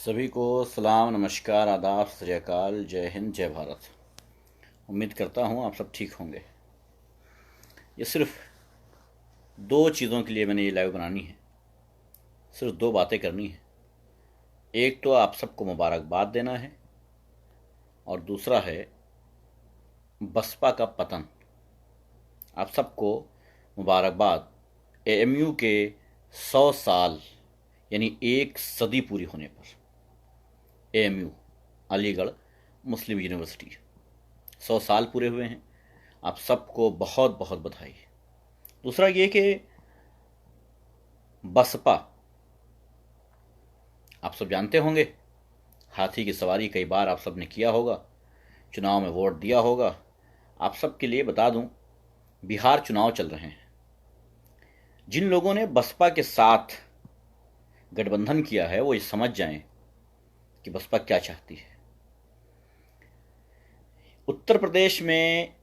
सभी को सलाम, नमस्कार, आदाब, सत श्री अकाल, जय हिंद, जय भारत। उम्मीद करता हूँ आप सब ठीक होंगे। ये सिर्फ दो चीज़ों के लिए मैंने ये लाइव बनानी है, सिर्फ दो बातें करनी है। एक तो आप सबको मुबारकबाद देना है और दूसरा है बसपा का पतन। आप सबको मुबारकबाद एएमयू के 100 साल यानी एक सदी पूरी होने पर। एएमयू अलीगढ़ मुस्लिम यूनिवर्सिटी 100 साल पूरे हुए हैं। आप सबको बहुत बहुत बधाई। दूसरा ये कि बसपा, आप सब जानते होंगे, हाथी की सवारी कई बार आप सब ने किया होगा, चुनाव में वोट दिया होगा। आप सब के लिए बता दूं, बिहार चुनाव चल रहे हैं। जिन लोगों ने बसपा के साथ गठबंधन किया है वो ये समझ जाएं कि बसपा क्या चाहती है। उत्तर प्रदेश में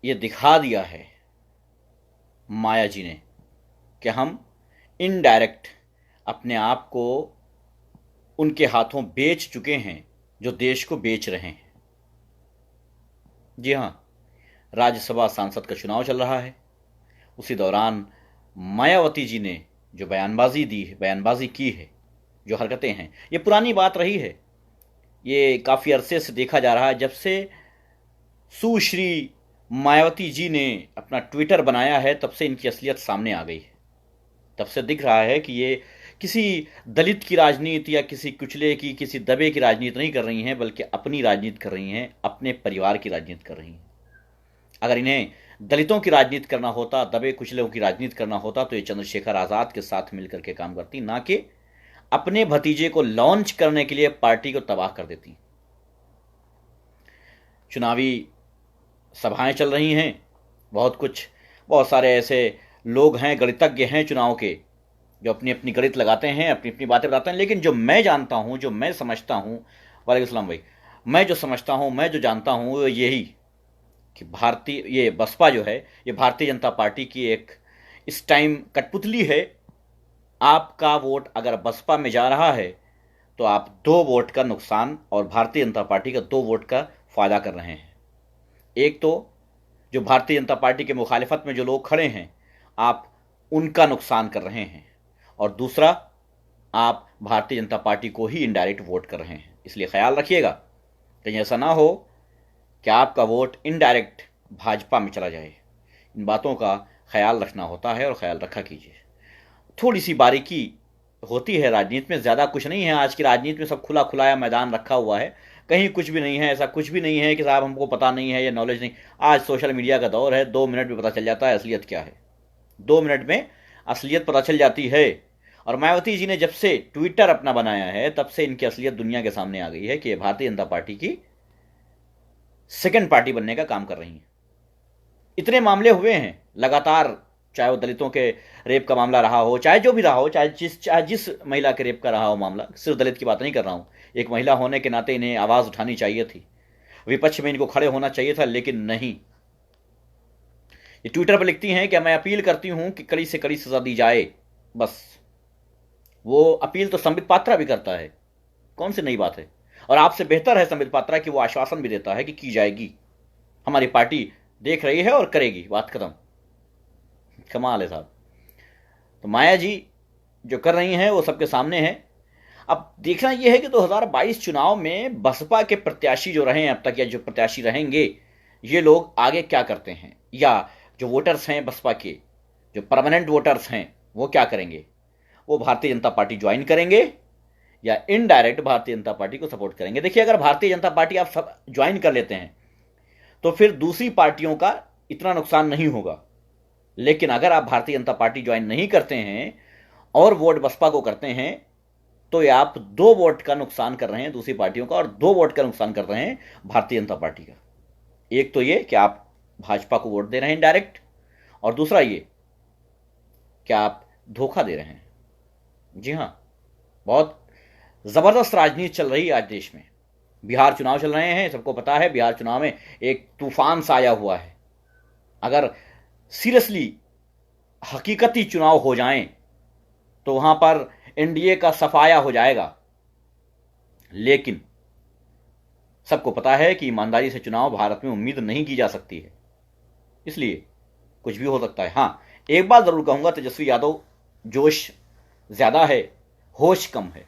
ये दिखा दिया है माया जी ने कि हम इनडायरेक्ट अपने आप को उनके हाथों बेच चुके हैं जो देश को बेच रहे हैं। जी हाँ, राज्यसभा सांसद का चुनाव चल रहा है। उसी दौरान मायावती जी ने जो बयानबाजी की है, जो हरकतें हैं, ये पुरानी बात रही है। ये काफ़ी अरसे से देखा जा रहा है। जब से सुश्री मायावती जी ने अपना ट्विटर बनाया है तब से इनकी असलियत सामने आ गई है। तब से दिख रहा है कि ये किसी दलित की राजनीति या किसी कुचले की, किसी दबे की राजनीति नहीं कर रही हैं, बल्कि अपनी राजनीति कर रही हैं, अपने परिवार की राजनीति कर रही हैं। अगर इन्हें दलितों की राजनीति करना होता, दबे कुचलों की राजनीति करना होता, तो ये चंद्रशेखर आज़ाद के साथ मिलकर के काम करती, ना कि अपने भतीजे को लॉन्च करने के लिए पार्टी को तबाह कर देती। चुनावी सभाएं चल रही हैं, बहुत सारे ऐसे लोग हैं, गणितज्ञ हैं चुनाव के, जो अपनी अपनी गणित लगाते हैं, अपनी अपनी बातें बताते हैं। लेकिन जो मैं जानता हूं, जो मैं समझता हूं, वालेकुम सलाम भाई, मैं जो समझता हूं, मैं जो जानता हूं, वो यही कि ये बसपा जो है, ये भारतीय जनता पार्टी की एक इस टाइम कठपुतली है। आपका वोट अगर बसपा में जा रहा है तो आप 2 वोट का नुकसान और भारतीय जनता पार्टी का 2 वोट का फायदा कर रहे हैं। एक तो जो भारतीय जनता पार्टी के मुखालिफत में जो लोग खड़े हैं, आप उनका नुकसान कर रहे हैं, और दूसरा, आप भारतीय जनता पार्टी को ही इनडायरेक्ट वोट कर रहे हैं। इसलिए ख्याल रखिएगा कहीं ऐसा ना हो कि आपका वोट इनडायरेक्ट भाजपा में चला जाए। इन बातों का ख्याल रखना होता है और ख्याल रखा कीजिए। थोड़ी सी बारीकी होती है राजनीति में, ज़्यादा कुछ नहीं है। आज की राजनीति में सब खुला खुलाया मैदान रखा हुआ है, कहीं कुछ भी नहीं है। ऐसा कुछ भी नहीं है कि साहब हमको पता नहीं है या नॉलेज नहीं। आज सोशल मीडिया का दौर है, 2 मिनट में पता चल जाता है असलियत क्या है। 2 मिनट में असलियत पता चल जाती है। और मायावती जी ने जब से ट्विटर अपना बनाया है तब से इनकी असलियत दुनिया के सामने आ गई है कि भारतीय जनता पार्टी की सेकंड पार्टी बनने का काम कर रही है। इतने मामले हुए हैं लगातार, चाहे वो दलितों के रेप का मामला रहा हो, चाहे जो भी रहा हो, चाहे जिस महिला के रेप का रहा हो मामला। सिर्फ दलित की बात नहीं कर रहा हूं। एक महिला होने के नाते इन्हें आवाज़ उठानी चाहिए थी, विपक्ष में इनको खड़े होना चाहिए था, लेकिन नहीं। ये ट्विटर पर लिखती हैं कि मैं अपील करती हूं कि कड़ी से कड़ी सजा दी जाए। बस वो अपील तो संबित पात्रा भी करता है, कौन सी नई बात है। और आपसे बेहतर है संबित पात्रा कि वो आश्वासन भी देता है कि की जाएगी, हमारी पार्टी देख रही है और करेगी, बात खत्म। कमाल है साहब। तो माया जी जो कर रही हैं वो सबके सामने है। अब देखना यह है कि 2022 चुनाव में बसपा के प्रत्याशी जो रहे हैं अब तक, या जो प्रत्याशी रहेंगे, ये लोग आगे क्या करते हैं, या जो वोटर्स हैं बसपा के, जो परमानेंट वोटर्स हैं, वो क्या करेंगे। वो भारतीय जनता पार्टी ज्वाइन करेंगे या इनडायरेक्ट भारतीय जनता पार्टी को सपोर्ट करेंगे। देखिए, अगर भारतीय जनता पार्टी आप सब ज्वाइन कर लेते हैं तो फिर दूसरी पार्टियों का इतना नुकसान नहीं होगा। लेकिन अगर आप भारतीय जनता पार्टी ज्वाइन नहीं करते हैं और वोट बसपा को करते हैं तो ये आप 2 वोट का नुकसान कर रहे हैं दूसरी पार्टियों का, और 2 वोट का नुकसान कर रहे हैं भारतीय जनता पार्टी का। एक तो ये कि आप भाजपा को वोट दे रहे हैं इनडायरेक्ट, और दूसरा ये कि आप धोखा दे रहे हैं। जी हाँ, बहुत ज़बरदस्त राजनीति चल रही है आज देश में। बिहार चुनाव चल रहे हैं, सबको पता है बिहार चुनाव में एक तूफान सा आया हुआ है। अगर सीरियसली हकीकती चुनाव हो जाएं तो वहां पर एनडीए का सफाया हो जाएगा। लेकिन सबको पता है कि ईमानदारी से चुनाव भारत में उम्मीद नहीं की जा सकती है, इसलिए कुछ भी हो सकता है। हाँ, एक बात जरूर कहूंगा, तेजस्वी यादव जोश ज्यादा है, होश कम है।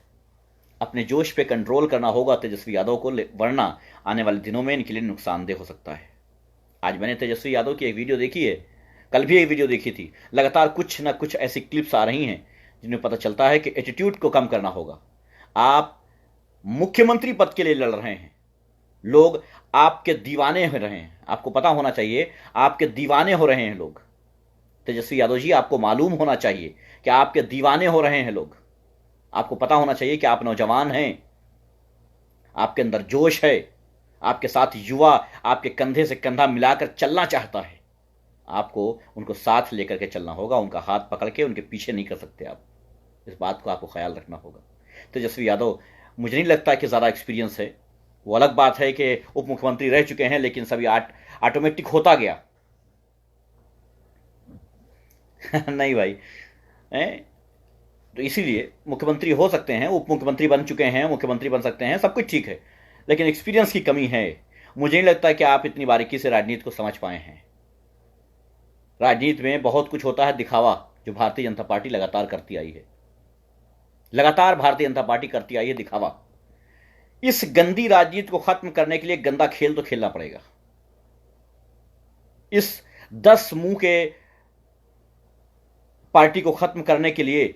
अपने जोश पे कंट्रोल करना होगा तेजस्वी यादव को, वरना आने वाले दिनों में इनके लिए नुकसानदेह हो सकता है। आज मैंने तेजस्वी यादव की एक वीडियो देखी है, कल भी एक वीडियो देखी थी। लगातार कुछ ना कुछ ऐसी क्लिप्स आ रही हैं जिनमें पता चलता है कि एटीट्यूड को कम करना होगा। आप मुख्यमंत्री पद के लिए लड़ रहे हैं, लोग आपके दीवाने हो रहे हैं, आपको पता होना चाहिए आपके दीवाने हो रहे हैं लोग। तेजस्वी यादव जी, आपको मालूम होना चाहिए कि आपके दीवाने हो रहे हैं लोग। आपको पता होना चाहिए कि आप नौजवान हैं, आपके अंदर जोश है, आपके साथ युवा आपके कंधे से कंधा मिलाकर चलना चाहता है। आपको उनको साथ लेकर के चलना होगा, उनका हाथ पकड़ के उनके पीछे नहीं कर सकते आप। इस बात को आपको ख्याल रखना होगा। तेजस्वी यादव, मुझे नहीं लगता कि ज़्यादा एक्सपीरियंस है। वो अलग बात है कि उप मुख्यमंत्री रह चुके हैं, लेकिन सभी ऑटोमेटिक होता गया। नहीं भाई, तो इसीलिए मुख्यमंत्री हो सकते हैं, उप मुख्यमंत्री बन चुके हैं, मुख्यमंत्री बन सकते हैं, सब कुछ ठीक है, लेकिन एक्सपीरियंस की कमी है। मुझे नहीं लगता कि आप इतनी बारीकी से राजनीति को समझ पाए हैं। राजनीति में बहुत कुछ होता है दिखावा, जो भारतीय जनता पार्टी लगातार करती आई है। लगातार भारतीय जनता पार्टी करती आई है दिखावा। इस गंदी राजनीति को खत्म करने के लिए गंदा खेल तो खेलना पड़ेगा। इस 10 मुंह के पार्टी को खत्म करने के लिए,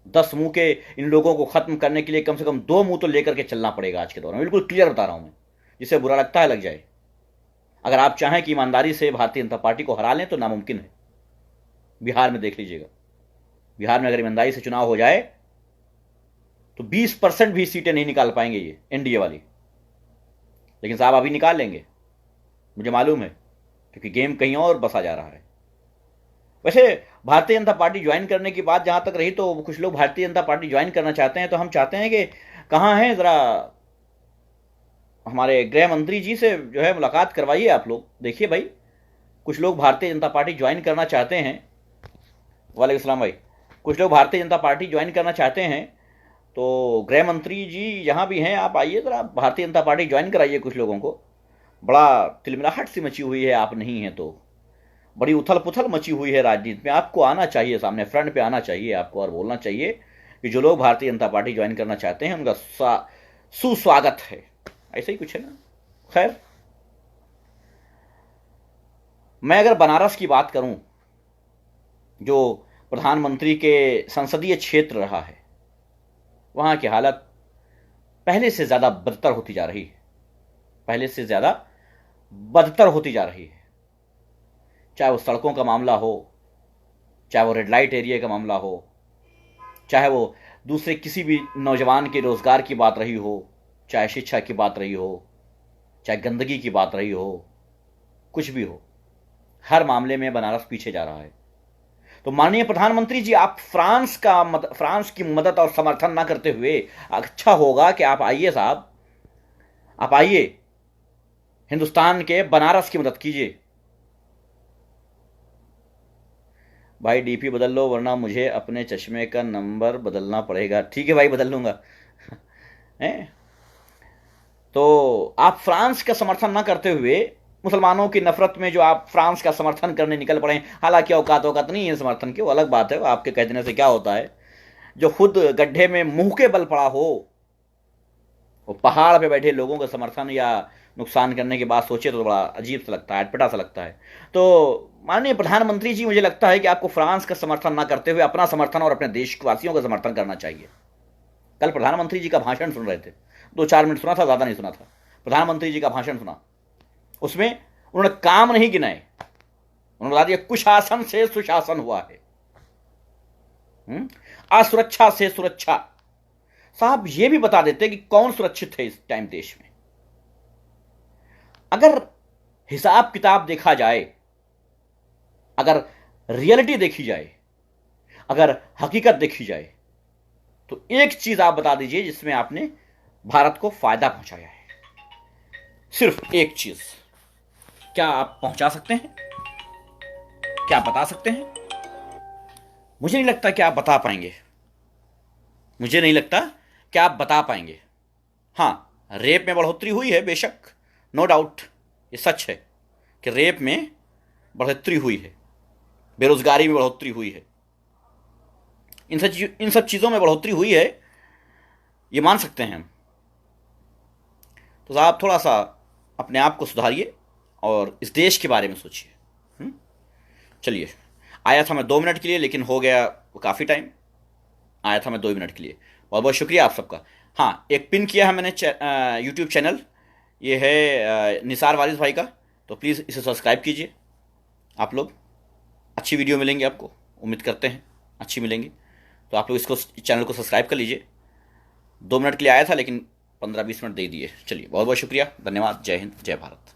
10 मुंह के इन लोगों को खत्म करने के लिए कम से कम 2 मुंह तो लेकर के चलना पड़ेगा आज के दौर में। बिल्कुल क्लियर बता रहा हूं मैं, जिसे बुरा लगता है लग जाए। अगर आप चाहें कि ईमानदारी से भारतीय जनता पार्टी को हरा लें तो नामुमकिन है। बिहार में देख लीजिएगा, बिहार में अगर ईमानदारी से चुनाव हो जाए तो 20% भी सीटें नहीं निकाल पाएंगे ये एनडीए वाली। लेकिन साहब अभी निकाल लेंगे, मुझे मालूम है, क्योंकि गेम कहीं और बसा जा रहा है। वैसे भारतीय जनता पार्टी ज्वाइन करने की बात जहां तक रही, तो कुछ लोग भारतीय जनता पार्टी ज्वाइन करना चाहते हैं, तो हम चाहते हैं कि कहाँ हैं, जरा हमारे गृह मंत्री जी से जो है मुलाकात करवाइए आप लोग। देखिए भाई, कुछ लोग भारतीय जनता पार्टी ज्वाइन करना चाहते हैं। वालेकुम सलाम भाई। कुछ लोग भारतीय जनता पार्टी ज्वाइन करना चाहते हैं, तो गृह मंत्री जी यहाँ भी हैं, आप आइए जरा भारतीय जनता पार्टी ज्वाइन कराइए कुछ लोगों को। बड़ा तिलमिलाहट सी मची हुई है, आप नहीं हैं तो बड़ी उथल पुथल मची हुई है राजनीति में। आपको आना चाहिए सामने, फ्रंट पे आना चाहिए आपको, और बोलना चाहिए कि जो लोग भारतीय जनता पार्टी ज्वाइन करना चाहते हैं उनका सुस्वागत है। ऐसा ही कुछ है ना। खैर, मैं अगर बनारस की बात करूं, जो प्रधानमंत्री के संसदीय क्षेत्र रहा है, वहां की हालत पहले से ज्यादा बदतर होती जा रही है, पहले से ज्यादा बदतर होती जा रही है। चाहे वो सड़कों का मामला हो, चाहे वो रेड लाइट एरिया का मामला हो, चाहे वो दूसरे किसी भी नौजवान के रोजगार की बात रही हो, चाहे शिक्षा की बात रही हो, चाहे गंदगी की बात रही हो, कुछ भी हो, हर मामले में बनारस पीछे जा रहा है। तो माननीय प्रधानमंत्री जी, आप फ्रांस की मदद और समर्थन ना करते हुए, अच्छा होगा कि आप आइए साहब, आप आइए, हिंदुस्तान के बनारस की मदद कीजिए। भाई डीपी बदल लो, वरना मुझे अपने चश्मे का नंबर बदलना पड़ेगा। ठीक है भाई, बदल लूंगा। तो आप फ्रांस का समर्थन ना करते हुए, मुसलमानों की नफरत में जो आप फ्रांस का समर्थन करने निकल पड़े, हालांकि औकात नहीं है समर्थन की, वो अलग बात है। आपके कह देने से क्या होता है, जो खुद गड्ढे में मुंह के बल पड़ा हो, वो पहाड़ पे बैठे लोगों का समर्थन या नुकसान करने की बात सोचे तो बड़ा अजीब सा लगता है, अटपटा सा लगता है। तो माननीय प्रधानमंत्री जी, मुझे लगता है कि आपको फ्रांस का समर्थन ना करते हुए अपना समर्थन और अपने देशवासियों का समर्थन करना चाहिए। कल प्रधानमंत्री जी का भाषण सुन रहे थे, 2-4 मिनट सुना था, ज्यादा नहीं सुना था। प्रधानमंत्री जी का भाषण सुना, उसमें उन्होंने काम नहीं गिनाए, उन्होंने बता दिया कुशासन से सुशासन हुआ है, असुरक्षा से सुरक्षा। साहब ये भी बता देते कि कौन सुरक्षित है इस टाइम देश में। अगर हिसाब किताब देखा जाए, अगर रियलिटी देखी जाए, अगर हकीकत देखी जाए, तो एक चीज आप बता दीजिए जिसमें आपने भारत को फायदा पहुंचाया है। सिर्फ एक चीज, क्या आप पहुंचा सकते हैं? क्या आप बता सकते हैं? मुझे नहीं लगता कि आप बता पाएंगे, मुझे नहीं लगता कि आप बता पाएंगे। हाँ, रेप में बढ़ोतरी हुई है बेशक, नो डाउट, ये सच है कि रेप में बढ़ोतरी हुई है, बेरोजगारी में बढ़ोतरी हुई है, इन सब चीज़ों में बढ़ोतरी हुई है, ये मान सकते हैं हम। तो आप थोड़ा सा अपने आप को सुधारिए और इस देश के बारे में सोचिए। चलिए, आया था मैं 2 मिनट के लिए, लेकिन हो गया काफ़ी टाइम। आया था मैं 2 मिनट के लिए। बहुत बहुत शुक्रिया आप सबका। हाँ, एक पिन किया है मैंने यूट्यूब चैनल, ये है निसार वारिस भाई का, तो प्लीज़ इसे सब्सक्राइब कीजिए। आप लोग अच्छी वीडियो मिलेंगी आपको, उम्मीद करते हैं अच्छी मिलेंगी, तो आप लोग इसको चैनल को सब्सक्राइब कर लीजिए। 2 मिनट के लिए आया था, लेकिन 15-20 मिनट दे दिए। चलिए, बहुत बहुत शुक्रिया, धन्यवाद, जय हिंद, जय भारत।